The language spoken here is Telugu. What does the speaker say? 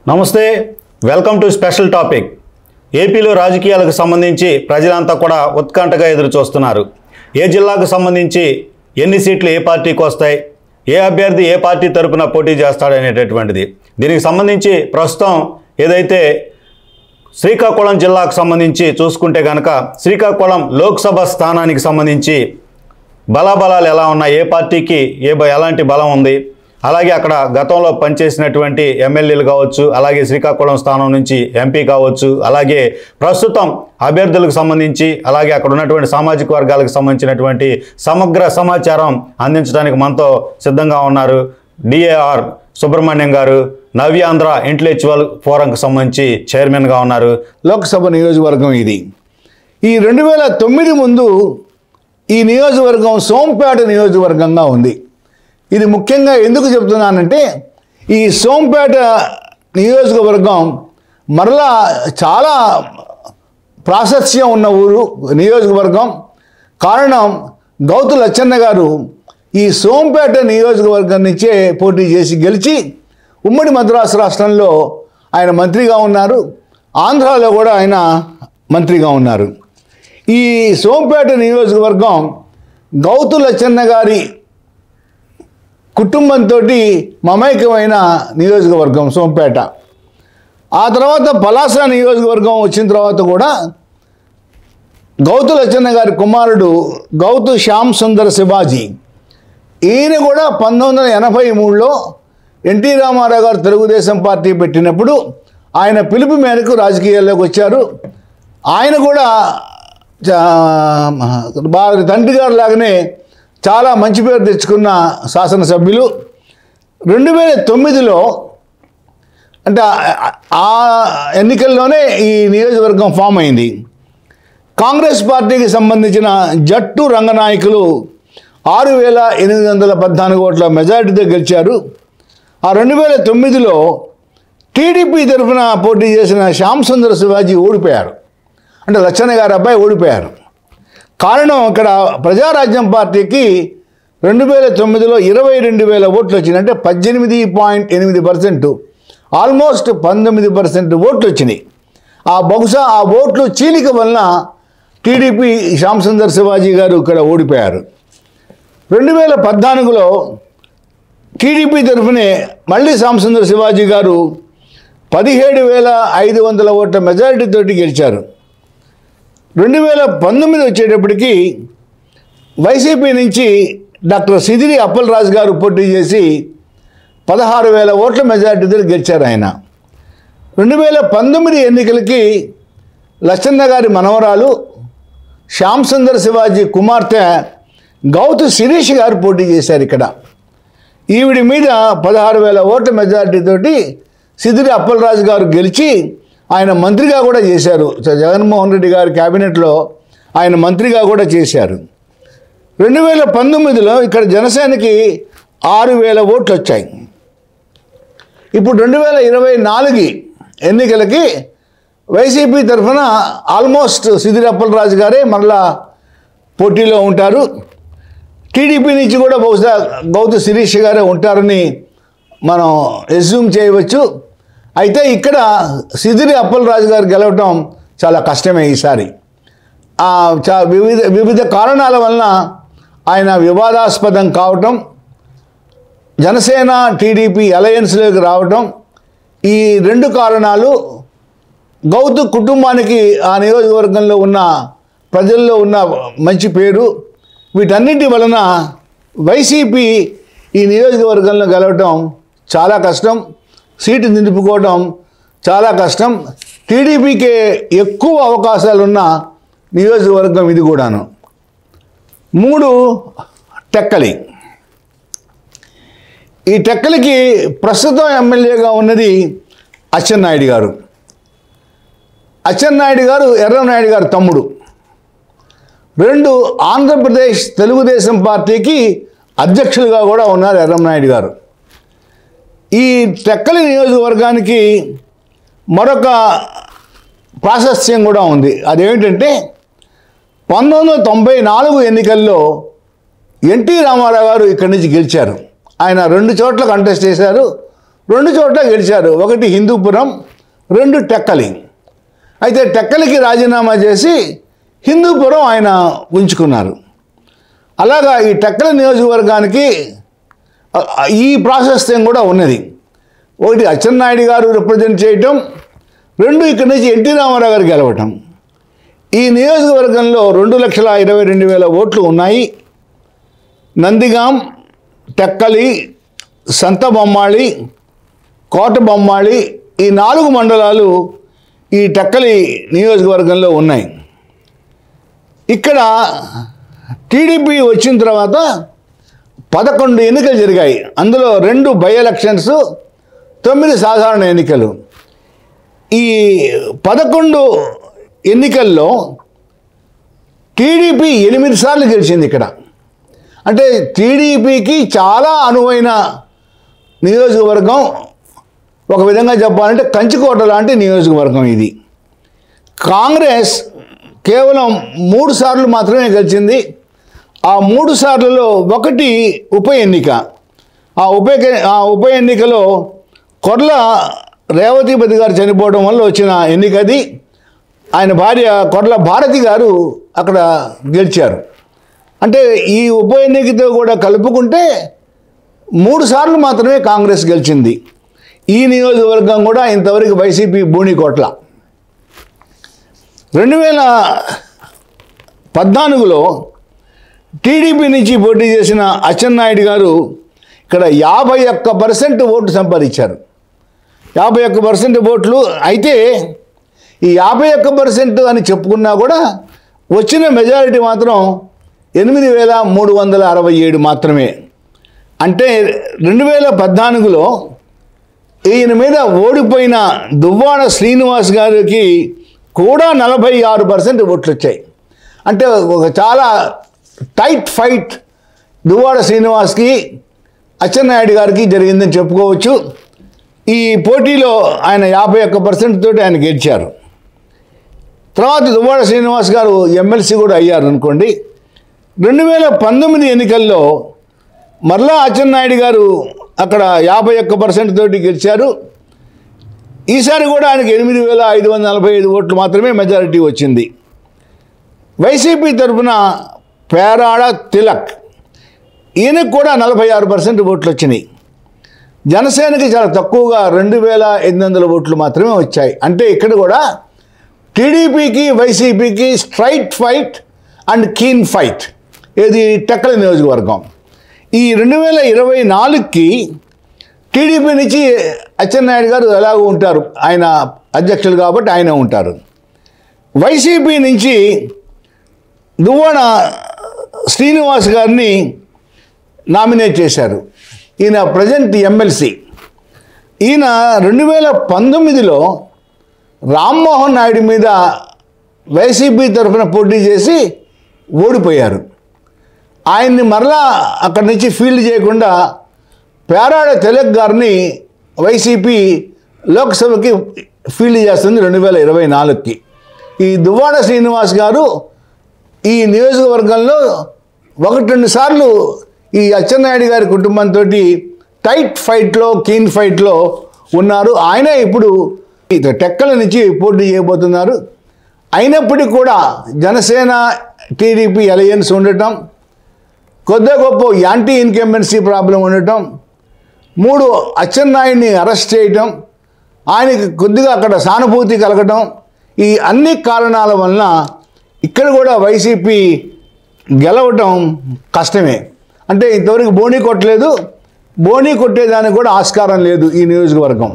నమస్తే, వెల్కమ్ టు స్పెషల్ టాపిక్. ఏపీలో రాజకీయాలకు సంబంధించి ప్రజలంతా కూడా ఉత్కంఠగా ఎదురు చూస్తున్నారు. ఏ జిల్లాకు సంబంధించి ఎన్ని సీట్లు ఏ పార్టీకి వస్తాయి, ఏ అభ్యర్థి ఏ పార్టీ తరపున పోటీ చేస్తాడనేటటువంటిది. దీనికి సంబంధించి ప్రస్తుతం ఏదైతే శ్రీకాకుళం జిల్లాకు సంబంధించి చూసుకుంటే కనుక శ్రీకాకుళం లోక్సభ స్థానానికి సంబంధించి బలాబలాలు ఎలా ఉన్నాయి, ఏ పార్టీకి ఎలాంటి బలం ఉంది, అలాగే అక్కడ గతంలో పనిచేసినటువంటి ఎమ్మెల్యేలు కావచ్చు, అలాగే శ్రీకాకుళం స్థానం నుంచి ఎంపీ కావచ్చు, అలాగే ప్రస్తుతం అభ్యర్థులకు సంబంధించి, అలాగే అక్కడ ఉన్నటువంటి సామాజిక వర్గాలకు సంబంధించినటువంటి సమగ్ర సమాచారం అందించడానికి మనతో సిద్ధంగా ఉన్నారు డిఏఆర్ సుబ్రహ్మణ్యం గారు. నవ్యాంధ్ర ఇంటలెక్చువల్ ఫోరంకి సంబంధించి చైర్మన్గా ఉన్నారు. లోక్సభ నియోజకవర్గం ఇది. ఈ 2009 ముందు ఈ నియోజకవర్గం సోంపేట నియోజకవర్గంగా ఉంది. ఇది ముఖ్యంగా ఎందుకు చెప్తున్నానంటే, ఈ సోంపేట నియోజకవర్గం మరలా చాలా ప్రాశస్త్యం ఉన్న నియోజకవర్గం. కారణం, గౌతు లచ్చన్న గారు ఈ సోంపేట నియోజకవర్గం నుంచే పోటీ చేసి గెలిచి ఉమ్మడి మద్రాసు రాష్ట్రంలో ఆయన మంత్రిగా ఉన్నారు. ఆంధ్రాలో కూడా ఆయన మంత్రిగా ఉన్నారు. ఈ సోంపేట నియోజకవర్గం గౌతు లచ్చన్న గారి కుటుంబంతో మమైకమైన నియోజకవర్గం సోంపేట. ఆ తర్వాత పలాస నియోజకవర్గం వచ్చిన తర్వాత కూడా గౌతు లచ్చన్న గారి కుమారుడు గౌతు శ్యామ్ సుందర్ శివాజీ, ఈయన కూడా 1983లో ఎన్టీ రామారావు గారు తెలుగుదేశం పార్టీ పెట్టినప్పుడు ఆయన పిలుపు మేరకు రాజకీయాల్లోకి వచ్చారు. ఆయన కూడా తండ్రి గారు లాగానే చాలా మంచి పేరు తెచ్చుకున్న శాసనసభ్యులు. 2009లో అంటే ఆ ఎన్నికల్లోనే ఈ నియోజకవర్గం ఫామ్ అయింది. కాంగ్రెస్ పార్టీకి సంబంధించిన జట్టు రంగనాయకులు 6,814 ఓట్ల మెజారిటీతో గెలిచారు. ఆ 2009లో టీడీపీ తరఫున పోటీ చేసిన శ్యామ్ సుందర్ శివాజీ ఓడిపోయారు. అంటే లచ్చన్న గారి అబ్బాయి ఓడిపోయారు. కారణం, ఇక్కడ ప్రజారాజ్యం పార్టీకి 2009లో 22,000 ఓట్లు వచ్చినాయి. అంటే 18.8%, ఆల్మోస్ట్ 19% ఓట్లు వచ్చినాయి. బహుశా ఆ ఓట్లు చీలిక వలన టీడీపీ శ్యామ్ సుందర్ శివాజీ గారు ఇక్కడ ఓడిపోయారు. 2014లో టీడీపీ తరఫునే మళ్ళీ శ్యామ్ సుందర్ శివాజీ గారు 17,500 ఓట్ల మెజారిటీతోటి గెలిచారు. 2019 వచ్చేటప్పటికి వైసీపీ నుంచి డాక్టర్ సిదిరి అప్పలరాజు గారు పోటీ చేసి 16,000 ఓట్ల మెజారిటీతో గెలిచారు ఆయన. 2019 ఎన్నికలకి లచ్చన్న గారి మనవరాలు శ్యామ్ సుందర్ శివాజీ కుమార్తె గౌతు శిరీష్ గారు పోటీ చేశారు ఇక్కడ. ఈవిడి మీద 16,000 ఓట్ల మెజారిటీతోటి సిదిరి అప్పలరాజు గారు గెలిచి ఆయన మంత్రిగా కూడా చేశారు. జగన్మోహన్ రెడ్డి గారి క్యాబినెట్లో ఆయన మంత్రిగా కూడా చేశారు. 2019లో ఇక్కడ జనసేనకి 6,000 ఓట్లు వచ్చాయి. ఇప్పుడు 2024 ఎన్నికలకి వైసీపీ తరఫున ఆల్మోస్ట్ సిదిరి అప్పలరాజు గారే మరలా పోటీలో ఉంటారు. టీడీపీ నుంచి కూడా బహుశా గౌతు శిరీష్ గారే ఉంటారని మనం ఎస్యూమ్ చేయవచ్చు. అయితే ఇక్కడ సిదిరి అప్పలరాజు గారు గెలవటం చాలా కష్టమే ఈసారి. వివిధ కారణాల వలన ఆయన వివాదాస్పదం కావటం, జనసేన టీడీపీ అలయన్స్లోకి రావటం, ఈ 2 కారణాలు గౌతు కుటుంబానికి ఆ నియోజకవర్గంలో ఉన్న ప్రజల్లో ఉన్న మంచి పేరు, వీటన్నిటి వలన వైసీపీ ఈ నియోజకవర్గంలో గెలవటం చాలా కష్టం, సీటు నిలుపుకోవడం చాలా కష్టం. టీడీపీకే ఎక్కువ అవకాశాలున్న నియోజకవర్గం ఇది కూడాను. 3 టెక్కలి. ఈ టెక్కలికి ప్రస్తుతం ఎమ్మెల్యేగా ఉన్నది అచ్చెన్నాయుడు గారు. అచ్చెన్నాయుడు గారు ఎర్రనాయుడు గారు తమ్ముడు. 2 ఆంధ్రప్రదేశ్ తెలుగుదేశం పార్టీకి అధ్యక్షులుగా కూడా ఉన్నారు ఎర్రనాయుడు గారు. ఈ టెక్కలి నియోజకవర్గానికి మరొక ప్రాశస్త్యం కూడా ఉంది. అదేమిటంటే 1994 ఎన్నికల్లో ఎన్టీ రామారావు గారు ఇక్కడి నుంచి గెలిచారు. ఆయన 2 చోట్ల కంటెస్ట్ చేశారు. 2 చోట్ల గెలిచారు. ఒకటి హిందూపురం, 2 టెక్కలి. అయితే టెక్కలికి రాజీనామా చేసి హిందూపురం ఆయన ఉంచుకున్నారు. అలాగా ఈ టెక్కలి నియోజకవర్గానికి ఈ ప్రాసెస్ కూడా ఉన్నది. ఒకటి అచ్చెన్నాయుడు గారు రిప్రజెంట్ చేయటం, 2 ఇక్కడి నుంచి ఎన్టీ రామారావు గారు గెలవటం. ఈ నియోజకవర్గంలో 2,22,000 ఓట్లు ఉన్నాయి. నందిగాం, టెక్కలి, సంతబొమ్మాళి, కోటబొమ్మాళి ఈ 4 మండలాలు ఈ టెక్కలి నియోజకవర్గంలో ఉన్నాయి. ఇక్కడ టీడీపీ వచ్చిన తర్వాత 11 ఎన్నికలు జరిగాయి. అందులో 2 బై ఎలక్షన్స్, 9 సాధారణ ఎన్నికలు. ఈ 11 ఎన్నికల్లో టీడీపీ 8 సార్లు గెలిచింది ఇక్కడ. అంటే టీడీపీకి చాలా అనువైన నియోజకవర్గం. ఒక విధంగా చెప్పాలంటే కంచుకోట లాంటి నియోజకవర్గం ఇది. కాంగ్రెస్ కేవలం 3 సార్లు మాత్రమే గెలిచింది. ఆ 3 సార్లలో ఒకటి ఉప ఎన్నిక. ఆ ఉప ఎన్నికలో కొర్ల రేవతిపతి గారు చనిపోవడం వల్ల వచ్చిన ఎన్నికది. ఆయన భార్య కొర్ల భారతి గారు అక్కడ గెలిచారు. అంటే ఈ ఉప ఎన్నికతో కూడా కలుపుకుంటే 3 సార్లు మాత్రమే కాంగ్రెస్ గెలిచింది. ఈ నియోజకవర్గం కూడా ఇంతవరకు వైసీపీ బూనికోట్ల. 2014లో టీడీపీ నుంచి పోటీ చేసిన అచ్చెన్నాయుడు గారు ఇక్కడ 51% ఓటు సంపాదించారు. 51% ఓట్లు. అయితే ఈ 51% అని చెప్పుకున్నా కూడా వచ్చిన మెజారిటీ మాత్రం 8,367 మాత్రమే. అంటే 2014లో ఈయన మీద ఓడిపోయిన దువ్వాడ శ్రీనివాస్ గారికి కూడా 46% ఓట్లు వచ్చాయి. అంటే ఒక చాలా టైట్ ఫైట్ దువ్వాడ శ్రీనివాస్కి అచ్చెన్నాయుడు గారికి జరిగిందని చెప్పుకోవచ్చు. ఈ పోటీలో ఆయన 51% తోటి ఆయన గెలిచారు. తర్వాత దువ్వాడ శ్రీనివాస్ గారు ఎమ్మెల్సీ కూడా అయ్యారు అనుకోండి. 2019 ఎన్నికల్లో మరలా అచ్చెన్నాయుడు గారు అక్కడ 51% తోటి గెలిచారు. ఈసారి కూడా ఆయనకి 8,545 ఓట్లు మాత్రమే మెజారిటీ వచ్చింది. వైసీపీ తరఫున పేరాడ తిలక్, ఈయనకు కూడా 46% ఓట్లు వచ్చినాయి. జనసేనకి చాలా తక్కువగా 2,800 ఓట్లు మాత్రమే వచ్చాయి. అంటే ఇక్కడ కూడా టీడీపీకి వైసీపీకి straight fight and keen fight. ఇది టెక్కలి నియోజకవర్గం. ఈ 2024కి టీడీపీ నుంచి అచ్చెన్నాయుడు గారు ఎలాగో ఉంటారు, ఆయన అధ్యక్షులు కాబట్టి ఆయన ఉంటారు. వైసీపీ నుంచి దువ్వాడ శ్రీనివాస్ గారిని నామినేట్ చేశారు. ఈయన ప్రజెంట్ ఎమ్మెల్సీ. ఈయన 2019లో రామ్మోహన్ నాయుడు మీద వైసీపీ తరఫున పోటీ చేసి ఓడిపోయారు. ఆయన్ని మరలా అక్కడి నుంచి ఫీల్డ్ చేయకుండా పేరాడ తిలక్ గారిని వైసీపీ లోక్సభకి ఫీల్డ్ చేస్తుంది 2024కి. ఈ దువ్వాడ శ్రీనివాస్ గారు ఈ నియోజకవర్గంలో 1-2 సార్లు ఈ అచ్చెన్నాయుడు గారి కుటుంబంతో టైట్ ఫైట్లో కీన్ ఫైట్లో ఉన్నారు. ఆయన ఇప్పుడు టెక్కలి నుంచి పోటీ చేయబోతున్నారు. అయినప్పటికీ కూడా జనసేన టీడీపీ అలయన్స్ ఉండటం, కొద్దిగా గొప్ప యాంటీ ఇన్కంబెన్సీ ప్రాబ్లం ఉండటం, 3 అచ్చెన్నాయుడిని అరెస్ట్ చేయటం, ఆయనకి కొద్దిగా అక్కడ సానుభూతి కలగటం, ఈ అన్ని కారణాల వలన ఇక్కడ కూడా వైసీపీ గెలవటం కష్టమే. అంటే ఇంతవరకు బోణీ కొట్టలేదు, బోణీ కొట్టేదానికి కూడా ఆస్కారం లేదు ఈ నియోజకవర్గం.